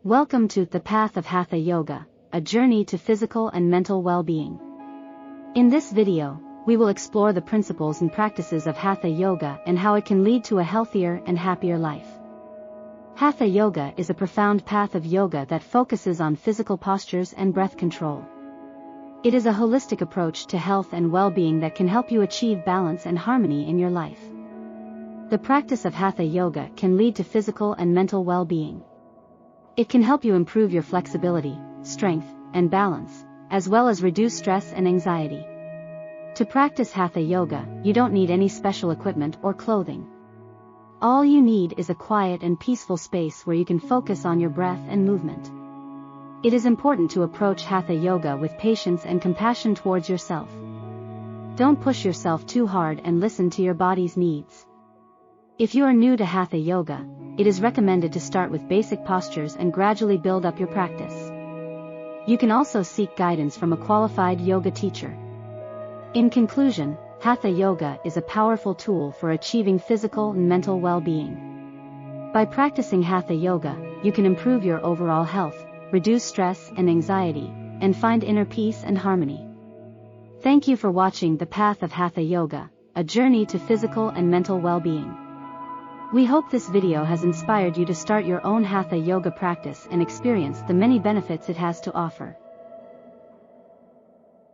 Welcome to The Path of Hatha Yoga, a journey to physical and mental well-being. In this video, we will explore the principles and practices of Hatha Yoga and how it can lead to a healthier and happier life. Hatha Yoga is a profound path of yoga that focuses on physical postures and breath control. It is a holistic approach to health and well-being that can help you achieve balance and harmony in your life. The practice of Hatha Yoga can lead to physical and mental well-being. It can help you improve your flexibility, strength, and balance, as well as reduce stress and anxiety. To practice Hatha Yoga, you don't need any special equipment or clothing. All you need is a quiet and peaceful space where you can focus on your breath and movement. It is important to approach Hatha Yoga with patience and compassion towards yourself. Don't push yourself too hard and listen to your body's needs. If you are new to Hatha Yoga, it is recommended to start with basic postures and gradually build up your practice. You can also seek guidance from a qualified yoga teacher. In conclusion, Hatha Yoga is a powerful tool for achieving physical and mental well-being. By practicing Hatha Yoga, you can improve your overall health, reduce stress and anxiety, and find inner peace and harmony. Thank you for watching The Path of Hatha Yoga, a journey to physical and mental well-being. We hope this video has inspired you to start your own Hatha Yoga practice and experience the many benefits it has to offer.